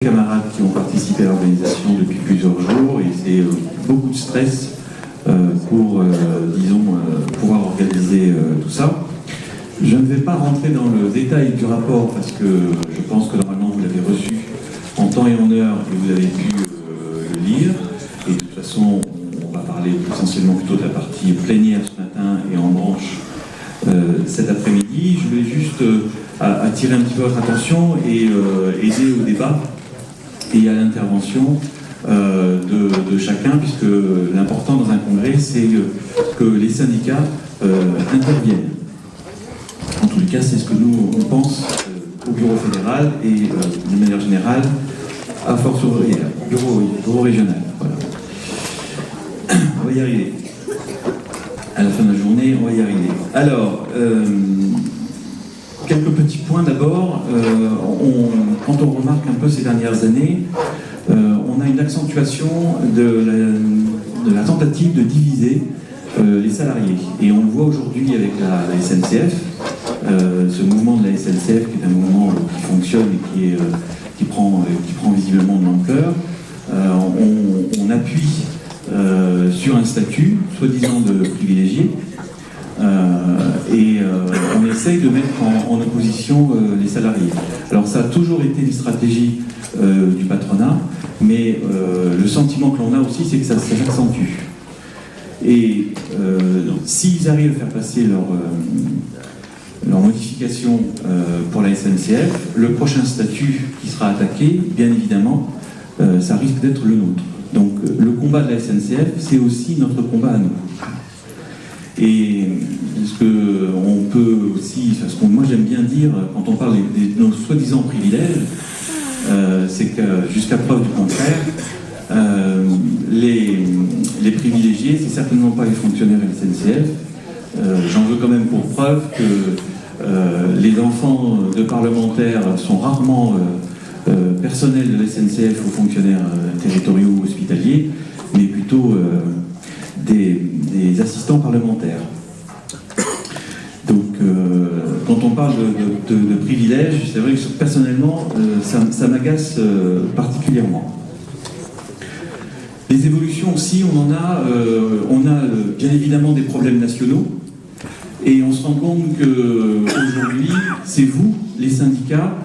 Camarades qui ont participé à l'organisation depuis plusieurs jours et c'est beaucoup de stress pour, pouvoir organiser tout ça. Je ne vais pas rentrer dans le détail du rapport parce que je pense que normalement vous l'avez reçu en temps et en heure et vous avez pu le lire. Et de toute façon, on va parler essentiellement plutôt de la partie plénière ce matin et en branche cet après-midi. Je voulais juste attirer un petit peu votre attention et aider au débat et à l'intervention de chacun, puisque l'important dans un congrès, c'est que les syndicats interviennent. En tout cas, c'est ce que nous, on pense au bureau fédéral et, d'une manière générale, à force ouvrière, bureau régional. Voilà. On va y arriver. À la fin de la journée, on va y arriver. Alors, quelques petits points d'abord. Quand on remarque un peu ces dernières années, on a une accentuation de la tentative de diviser les salariés. Et on le voit aujourd'hui avec la SNCF, ce mouvement de la SNCF qui est un mouvement qui fonctionne et qui prend visiblement de l'ampleur. On appuie sur un statut, soi-disant de privilégié, on essaye de mettre en opposition les salariés. Alors ça a toujours été une stratégie du patronat, mais le sentiment que l'on a aussi, c'est que ça s'accentue. Et s'ils arrivent à faire passer leur modification pour la SNCF, le prochain statut qui sera attaqué, bien évidemment, ça risque d'être le nôtre. Donc le combat de la SNCF, c'est aussi notre combat à nous. Et ce qu'on peut aussi, ce que moi j'aime bien dire quand on parle de nos soi-disant privilèges, c'est que jusqu'à preuve du contraire, les privilégiés, c'est certainement pas les fonctionnaires de la SNCF. J'en veux quand même pour preuve que les enfants de parlementaires sont rarement personnels de la SNCF ou fonctionnaires territoriaux ou hospitaliers, mais plutôt des assistants parlementaires. Donc, quand on parle de privilèges, c'est vrai que personnellement, ça m'agace particulièrement. Les évolutions aussi, on a bien évidemment des problèmes nationaux, et on se rend compte qu'aujourd'hui, c'est vous, les syndicats,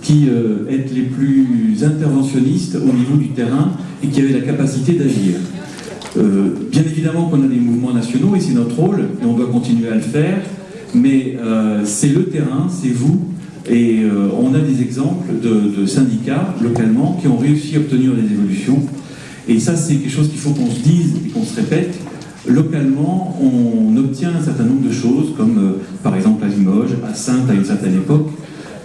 qui êtes les plus interventionnistes au niveau du terrain et qui avez la capacité d'agir. Bien évidemment qu'on a des mouvements nationaux et c'est notre rôle et on doit continuer à le faire, mais c'est le terrain, c'est vous, et on a des exemples de syndicats localement qui ont réussi à obtenir des évolutions, et ça c'est quelque chose qu'il faut qu'on se dise et qu'on se répète. Localement, on obtient un certain nombre de choses, comme par exemple à Limoges, à Saintes à une certaine époque,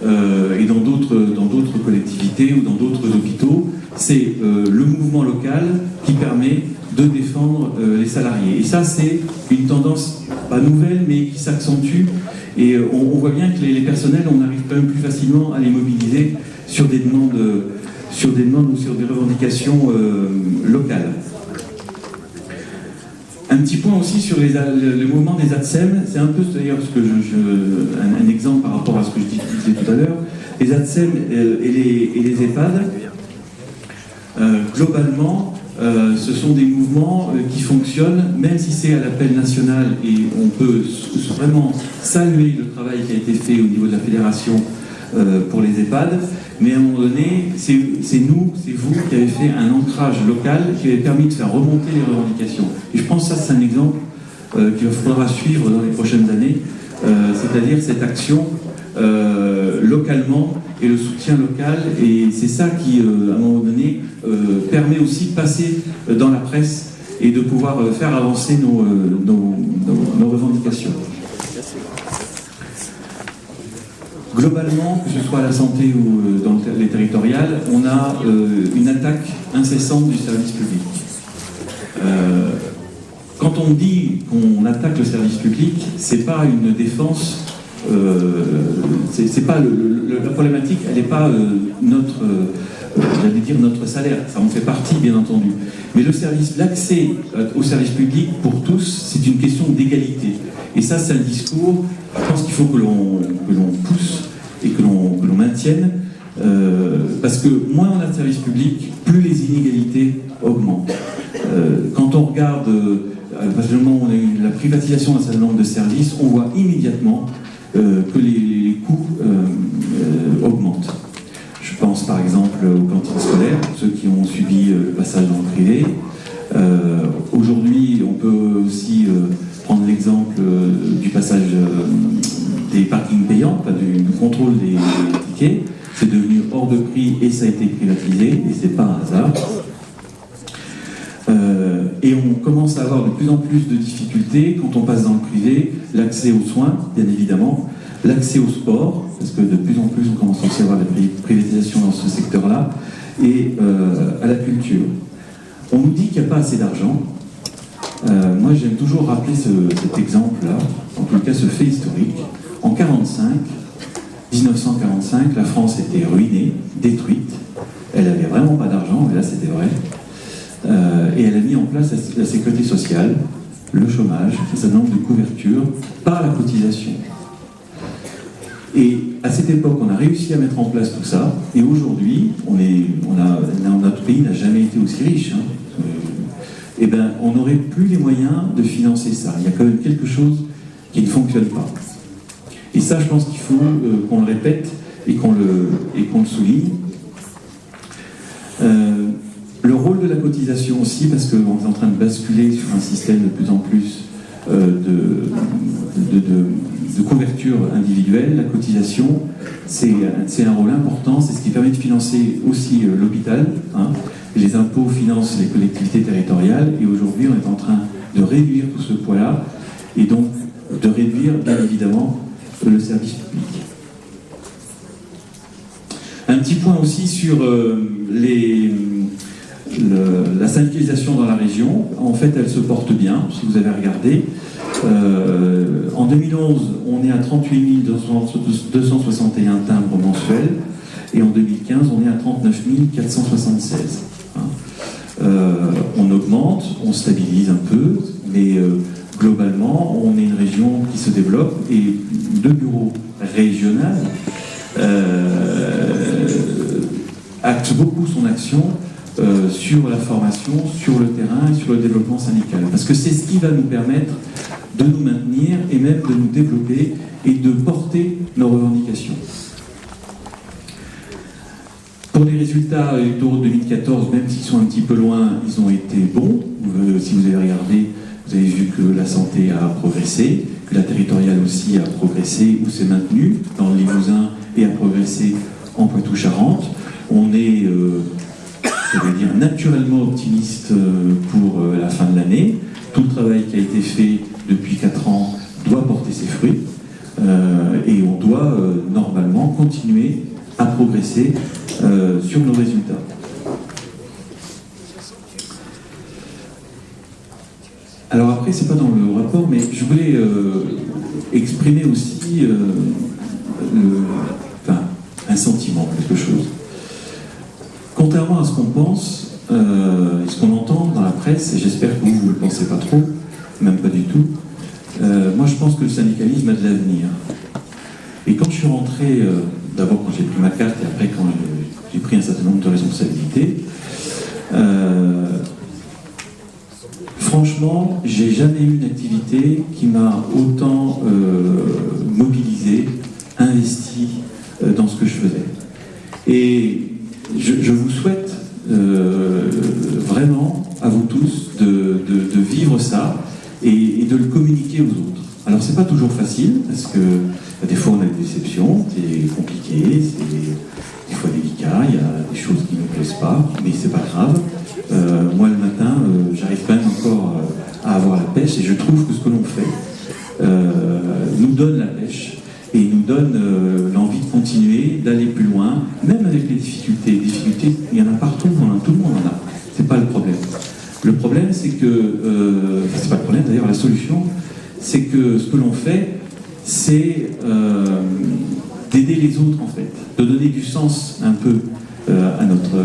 et dans d'autres collectivités ou dans d'autres hôpitaux. C'est le mouvement local qui permet de défendre les salariés. Et ça, c'est une tendance pas nouvelle, mais qui s'accentue. Et on voit bien que les personnels, on arrive quand même plus facilement à les mobiliser sur des demandes ou sur des revendications locales. Un petit point aussi sur le mouvement des ATSEM, c'est un peu d'ailleurs un exemple par rapport à ce que je disais tout à l'heure. Les ATSEM et les EHPAD, globalement, ce sont des mouvements qui fonctionnent, même si c'est à l'appel national, et on peut vraiment saluer le travail qui a été fait au niveau de la fédération pour les EHPAD, mais à un moment donné, c'est nous, c'est vous qui avez fait un ancrage local qui avait permis de faire remonter les revendications. Et je pense que ça, c'est un exemple qu'il faudra suivre dans les prochaines années, c'est-à-dire cette action localement et le soutien local, et c'est ça qui, à un moment donné, permet aussi de passer dans la presse et de pouvoir faire avancer nos revendications. Globalement, que ce soit à la santé ou dans les territoriales, on a une attaque incessante du service public. Quand on dit qu'on attaque le service public, c'est pas une défense. C'est pas la problématique, elle n'est pas notre salaire, ça en fait partie bien entendu. Mais l'accès au service public pour tous, c'est une question d'égalité. Et ça, c'est un discours, je pense qu'il faut que l'on pousse et que l'on maintienne, parce que moins on a de services publics, plus les inégalités augmentent. Quand on regarde, à partir du moment où on a eu la privatisation d'un certain nombre de services, on voit immédiatement que les coûts augmentent. Je pense par exemple aux cantines scolaires, ceux qui ont subi le passage dans le privé. Aujourd'hui, on peut aussi prendre l'exemple du passage des parkings payants, du contrôle des tickets. C'est devenu hors de prix et ça a été privatisé, et c'est pas un hasard. Et on commence à avoir de plus en plus de difficultés quand on passe dans le privé, l'accès aux soins, bien évidemment, l'accès au sport, parce que de plus en plus on commence aussi à avoir des privatisations dans ce secteur-là, et à la culture. On nous dit qu'il n'y a pas assez d'argent. Moi j'aime toujours rappeler cet exemple-là, en tout cas ce fait historique. En 1945, la France était ruinée, détruite, elle n'avait vraiment pas d'argent, mais là c'était vrai. Et elle a mis en place la sécurité sociale, le chômage, un certain nombre de couvertures par la cotisation. Et à cette époque, on a réussi à mettre en place tout ça, et aujourd'hui, notre pays n'a jamais été aussi riche. Et ben, on n'aurait plus les moyens de financer ça. Il y a quand même quelque chose qui ne fonctionne pas. Et ça, je pense qu'il faut qu'on le répète et qu'on le souligne. Le rôle de la cotisation aussi, parce qu'on est en train de basculer sur un système de plus en plus de couverture individuelle. La cotisation, c'est un rôle important, c'est ce qui permet de financer aussi l'hôpital. Les impôts financent les collectivités territoriales, et aujourd'hui on est en train de réduire tout ce poids-là, et donc de réduire bien évidemment le service public. Un petit point aussi sur la syndicalisation dans la région. En fait, elle se porte bien, si vous avez regardé. En 2011, on est à 38 261 timbres mensuels, et en 2015, on est à 39 476. On augmente, on stabilise un peu, mais globalement, on est une région qui se développe, et le bureau régional acte beaucoup son action sur la formation, sur le terrain et sur le développement syndical. Parce que c'est ce qui va nous permettre de nous maintenir et même de nous développer et de porter nos revendications. Pour les résultats électoraux de 2014, même s'ils sont un petit peu loin, ils ont été bons. Si vous avez regardé, vous avez vu que la santé a progressé, que la territoriale aussi a progressé ou s'est maintenue dans le Limousin et a progressé en Poitou-Charentes. On est, je vais dire, naturellement optimiste pour la fin de l'année. Tout le travail qui a été fait depuis 4 ans doit porter ses fruits, et on doit normalement continuer à progresser sur nos résultats. Alors après, c'est pas dans le rapport, mais je voulais exprimer aussi un sentiment, quelque chose. Contrairement à ce qu'on pense, et ce qu'on entend dans la presse, et j'espère que vous ne le pensez pas trop, même pas du tout, moi je pense que le syndicalisme a de l'avenir. Et quand je suis rentré, d'abord quand j'ai pris ma carte, et après quand j'ai pris un certain nombre de responsabilités, franchement, j'ai jamais eu une activité qui m'a autant mobilisé, investi dans ce que je faisais. Et je vous souhaite vraiment, à vous tous, de vivre ça et de le communiquer aux autres. Alors c'est pas toujours facile, parce que des fois on a des déceptions, c'est compliqué, c'est des fois délicat, il y a des choses qui ne me plaisent pas, mais c'est pas grave. Moi le matin, j'arrive quand même encore à avoir la pêche, et je trouve que ce que l'on fait nous donne la pêche, et nous donne l'envie de continuer, d'aller plus loin, même avec les difficultés. Les difficultés, il y en a partout, tout le monde en a. C'est pas le problème. Le problème, c'est que, c'est pas le problème d'ailleurs, la solution, c'est que ce que l'on fait, c'est d'aider les autres en fait, de donner du sens un peu à notre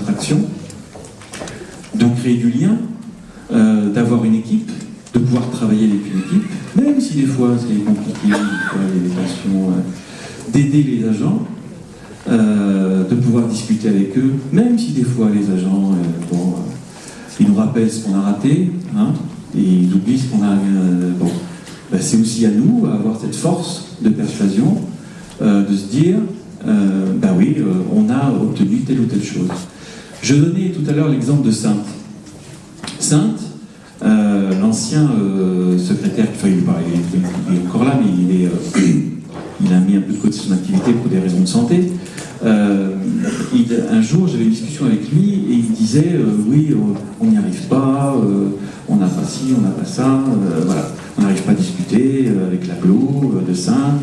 action, de créer du lien, d'avoir une équipe, de pouvoir travailler avec une équipe, même si des fois c'est compliqué, des fois il y a des tensions, d'aider les agents, de pouvoir discuter avec eux, même si des fois les agents, ils nous rappellent ce qu'on a raté, hein, et ils oublient ce qu'on a... c'est aussi à nous, à avoir cette force de persuasion, de se dire, on a obtenu telle ou telle chose. Je donnais tout à l'heure l'exemple de Sainte. Sainte, l'ancien secrétaire, il est encore là, mais il a mis un peu de côté son activité pour des raisons de santé. Un jour, j'avais une discussion avec lui et il me disait on n'y arrive pas, on n'a pas ci, on n'a pas ça, on n'arrive pas à discuter avec l'agglo de Sainte.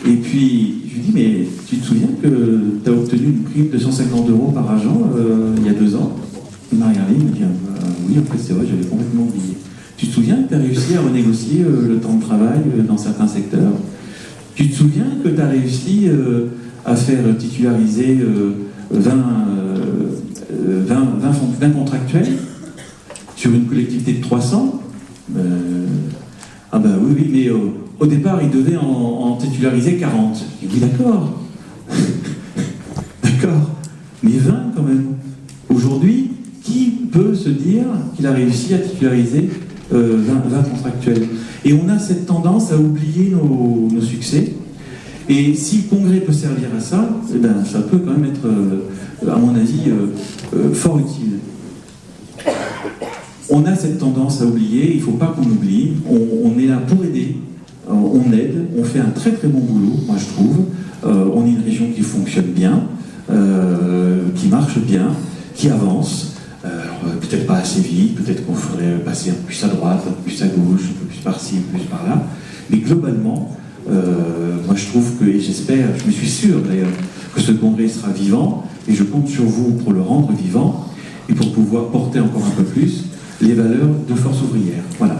Et puis, je lui dis mais tu te souviens que tu as obtenu une prime de 150 € par agent il y a 2 ans? Il m'a regardé, il m'a dit oui, en fait c'est vrai, j'avais complètement oublié. Tu te souviens que tu as réussi à renégocier le temps de travail dans certains secteurs? Tu te souviens que tu as réussi à faire titulariser 20 contractuels sur une collectivité de 300? Oui, mais au départ, ils devaient en titulariser 40. Je dis, oui, d'accord. D'accord. Mais 20 quand même. Aujourd'hui, qui peut se dire qu'il a réussi à titulariser 20 contractuels? Et on a cette tendance à oublier nos succès. Et si le congrès peut servir à ça, ça peut quand même être, à mon avis, fort utile. On a cette tendance à oublier, il ne faut pas qu'on oublie. On est là pour aider, on aide, on fait un très très bon boulot, moi je trouve. On est une région qui fonctionne bien, qui marche bien, qui avance. Peut-être pas assez vite, peut-être qu'on faudrait passer un peu plus à droite, un peu plus à gauche, un peu plus par-ci, un peu plus par-là. Mais globalement, moi je trouve que, et j'espère, je me suis sûr d'ailleurs, que ce congrès sera vivant, et je compte sur vous pour le rendre vivant, et pour pouvoir porter encore un peu plus les valeurs de Force ouvrière. Voilà.